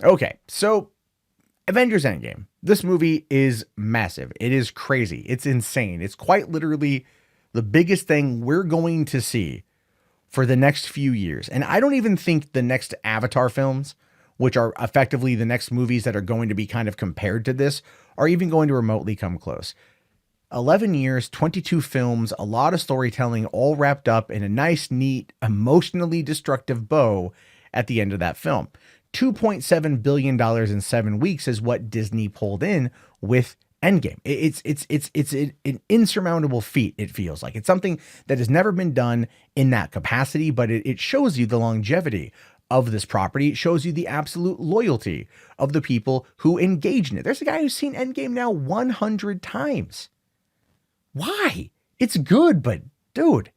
Okay, so Avengers Endgame. This movie is massive. It is crazy. It's insane. It's quite literally the biggest thing we're going to see for the next few years. And I don't even think the next Avatar films, which are effectively the next movies that are going to be kind of compared to this, are even going to remotely come close. 11 years, 22 films, a lot of storytelling, all wrapped up in a nice, neat, emotionally destructive bow at the end of that film. $2.7 billion dollars in 7 weeks is what Disney pulled in with Endgame. It's an insurmountable feat, it feels like. It's something that has never been done in that capacity, but it shows you the longevity of this property. It shows you the absolute loyalty of the people who engage in it. There's a guy who's seen Endgame now 100 times. Why? It's good, but dude,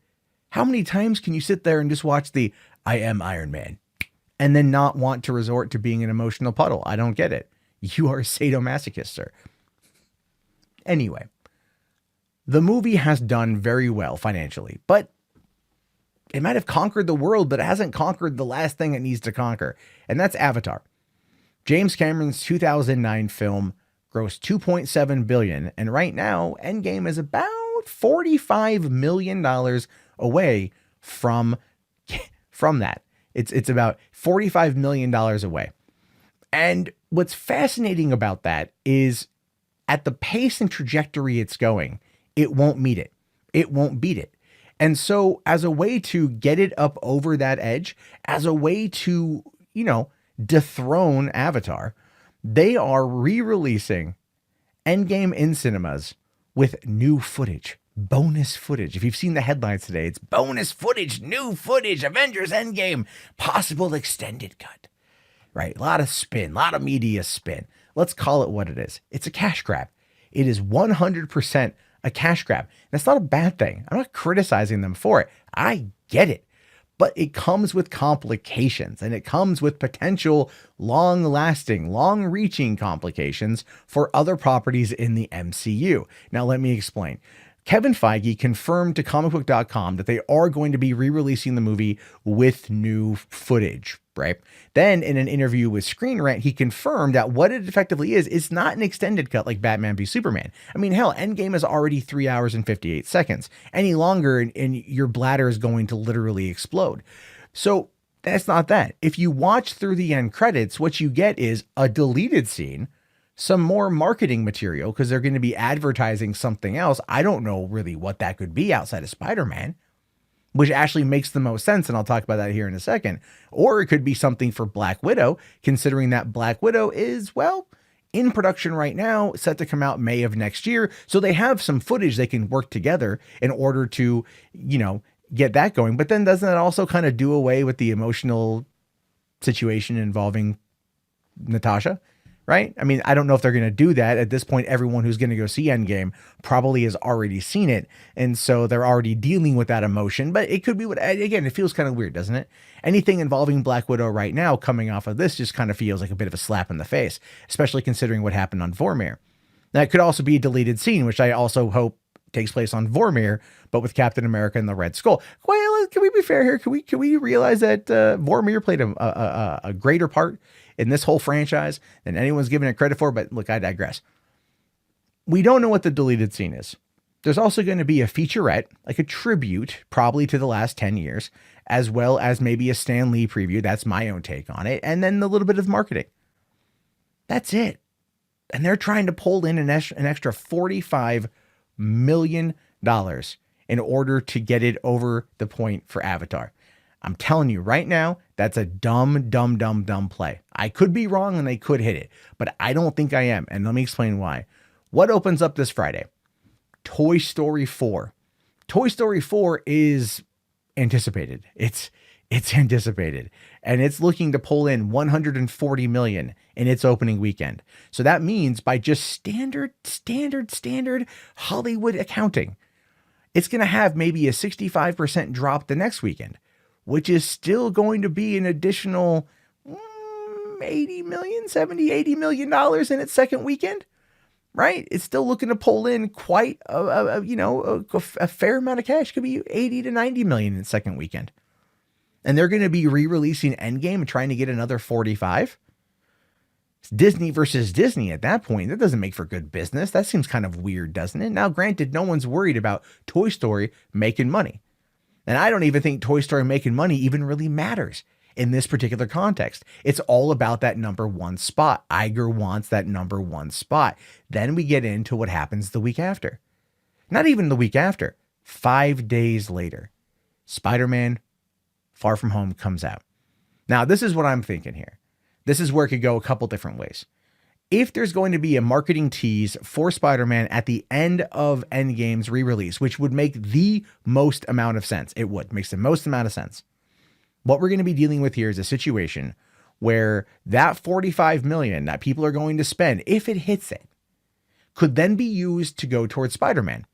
how many times can you sit there and just watch the I am Iron Man and then not want to resort to being an emotional puddle? I don't get it. You are a sadomasochist, sir. Anyway, the movie has done very well financially, but it might have conquered the world, but it hasn't conquered the last thing it needs to conquer, and that's Avatar. James Cameron's 2009 film grossed 2.7 billion, and right now Endgame is about 45 million dollars away from that. It's about 45 million dollars away. And what's fascinating about that is at the pace and trajectory it's going, it won't meet it. It won't beat it. And so as a way to get it up over that edge, as a way to, dethrone Avatar, they are re-releasing Endgame in cinemas with new footage, bonus footage. If you've seen the headlines today, it's bonus footage, new footage, Avengers Endgame, possible extended cut, right? A lot of spin, a lot of media spin. Let's call it what it is. It's a cash grab. It is 100% a cash grab. That's not a bad thing. I'm not criticizing them for it. I get it. But it comes with complications, and it comes with potential long-lasting, long-reaching complications for other properties in the MCU. Now, let me explain. Kevin Feige confirmed to comicbook.com that they are going to be re-releasing the movie with new footage, right? Then in an interview with Screen Rant, he confirmed that what it effectively is, it's not an extended cut like Batman v Superman. I mean, hell, Endgame is already 3 hours and 58 seconds. Any longer and your bladder is going to literally explode. So that's not that. If you watch through the end credits, what you get is a deleted scene, some more marketing material because they're going to be advertising something else. I don't know really what that could be outside of Spider-Man, which actually makes the most sense. And I'll talk about that here in a second. Or it could be something for Black Widow, considering that Black Widow is, well, in production right now, set to come out May of next year. So they have some footage they can work together in order to, get that going. But then doesn't that also kind of do away with the emotional situation involving Natasha? Right? I mean, I don't know if they're going to do that. At this point, everyone who's going to go see Endgame probably has already seen it. And so they're already dealing with that emotion. But it could be, again, it feels kind of weird, doesn't it? Anything involving Black Widow right now coming off of this just kind of feels like a bit of a slap in the face, especially considering what happened on Vormir. Now, it could also be a deleted scene, which I also hope takes place on Vormir, but with Captain America and the Red Skull. Well, can we be fair here? Can we realize that Vormir played a greater part in this whole franchise than anyone's given it credit for? But look, I digress. We don't know what the deleted scene is. There's also going to be a featurette, like a tribute, probably to the last 10 years, as well as maybe a Stan Lee preview. That's my own take on it. And then a little bit of marketing. That's it. And they're trying to pull in an extra $45 million in order to get it over the point for Avatar. I'm telling you right now, that's a dumb play. I could be wrong and they could hit it, but I don't think I am. And let me explain why. What opens up this Friday? Toy Story 4. Toy Story 4 is anticipated. It's anticipated, and it's looking to pull in 140 million in its opening weekend. So that means by just standard Hollywood accounting, it's going to have maybe a 65% drop the next weekend, which is still going to be an additional 80 million, 70, $80 million in its second weekend, right? It's still looking to pull in quite a fair amount of cash. Could be 80 to 90 million in its second weekend. And they're going to be re-releasing Endgame and trying to get another 45. It's Disney versus Disney at that point. That doesn't make for good business. That seems kind of weird, doesn't it? Now, granted, no one's worried about Toy Story making money. And I don't even think Toy Story making money even really matters in this particular context. It's all about that number one spot. Iger wants that number one spot. Then we get into what happens the week after. Not even the week after. 5 days later, Spider-Man Far From Home comes out. Now, this is what I'm thinking here. This is where it could go a couple different ways. If there's going to be a marketing tease for Spider-Man at the end of Endgame's re-release, which would make the most amount of sense, it would, makes the most amount of sense. What we're going to be dealing with here is a situation where that $45 million that people are going to spend, if it hits it, could then be used to go towards Spider-Man,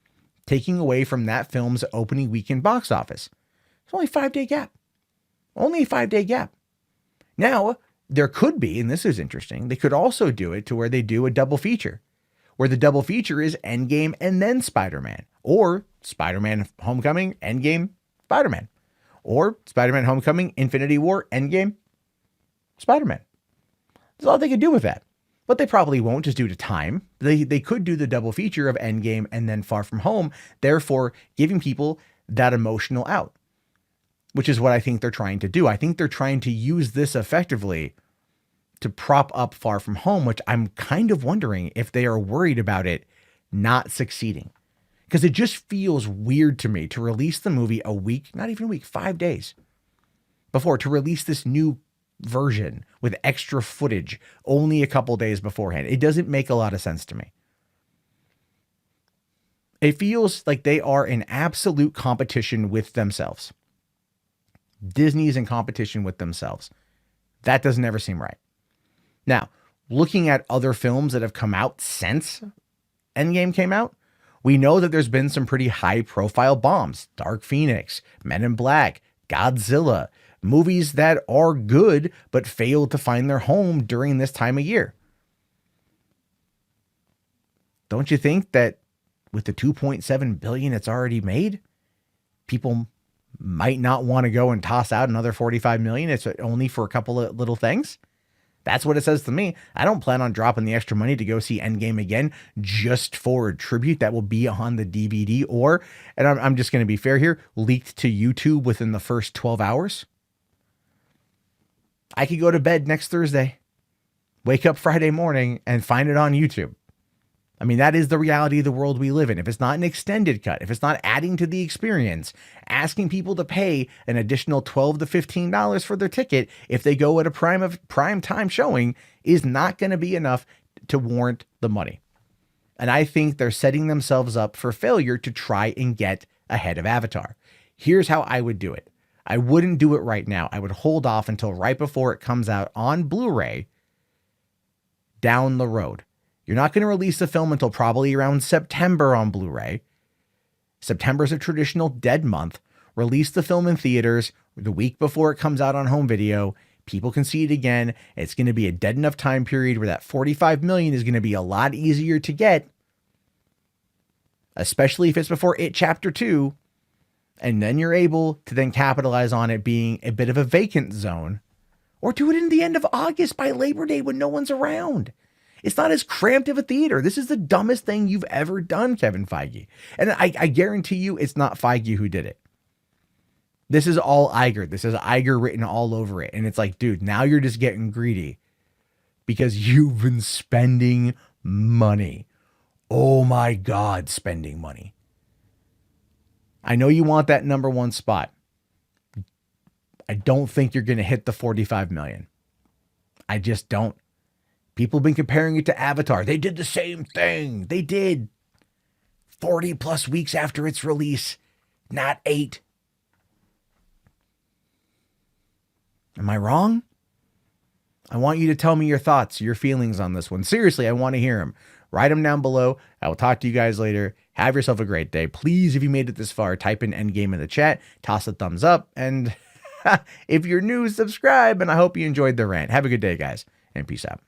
taking away from that film's opening weekend box office. It's only a 5-day gap. Only a 5-day gap. Now, there could be, and this is interesting, they could also do it to where they do a double feature, where the double feature is Endgame and then Spider-Man, or Spider-Man Homecoming, Endgame, Spider-Man, or Spider-Man Homecoming, Infinity War, Endgame, Spider-Man. That's all they could do with that. But they probably won't, just due to time. They could do the double feature of Endgame and then Far From Home, therefore giving people that emotional out, which is what I think they're trying to do. I think they're trying to use this effectively to prop up Far From Home, which I'm kind of wondering if they are worried about it not succeeding. Because it just feels weird to me to release the movie a week, not even a week, 5 days before, to release this new version with extra footage only a couple days beforehand. It doesn't make a lot of sense to me. It feels like they are in absolute competition with themselves. Disney's in competition with themselves. That doesn't ever seem right. Now, looking at other films that have come out since Endgame came out, we know that there's been some pretty high profile bombs. Dark Phoenix, Men in Black, Godzilla, movies that are good but failed to find their home during this time of year. Don't you think that with the $2.7 billion it's already made, people might not want to go and toss out another $45 million? It's only for a couple of little things. That's what it says to me. I don't plan on dropping the extra money to go see Endgame again just for a tribute that will be on the DVD or, and I'm just going to be fair here, leaked to YouTube within the first 12 hours. I could go to bed next Thursday, wake up Friday morning, and find it on YouTube. I mean, that is the reality of the world we live in. If it's not an extended cut, if it's not adding to the experience, asking people to pay an additional $12 to $15 for their ticket if they go at a prime time showing is not going to be enough to warrant the money. And I think they're setting themselves up for failure to try and get ahead of Avatar. Here's how I would do it. I wouldn't do it right now. I would hold off until right before it comes out on Blu-ray down the road. You're not going to release the film until probably around September on Blu-ray. September is a traditional dead month. Release the film in theaters the week before it comes out on home video. People can see it again. It's going to be a dead enough time period where that $45 million is going to be a lot easier to get, especially if it's before It Chapter 2. And then you're able to then capitalize on it being a bit of a vacant zone, or do it in the end of August by Labor Day when no one's around. It's not as cramped of a theater. This is the dumbest thing you've ever done, Kevin Feige. And I guarantee you it's not Feige who did it. This is all Iger. This is Iger written all over it. And it's like, dude, now you're just getting greedy because you've been spending money. Oh my God, spending money. I know you want that number one spot. I don't think you're going to hit the 45 million. I just don't. People have been comparing it to Avatar. They did the same thing. They did 40 plus weeks after its release, not 8. Am I wrong? I want you to tell me your thoughts, your feelings on this one. Seriously, I want to hear them. Write them down below. I will talk to you guys later. Have yourself a great day. Please, if you made it this far, type in Endgame in the chat, toss a thumbs up, and if you're new, subscribe, and I hope you enjoyed the rant. Have a good day, guys, and peace out.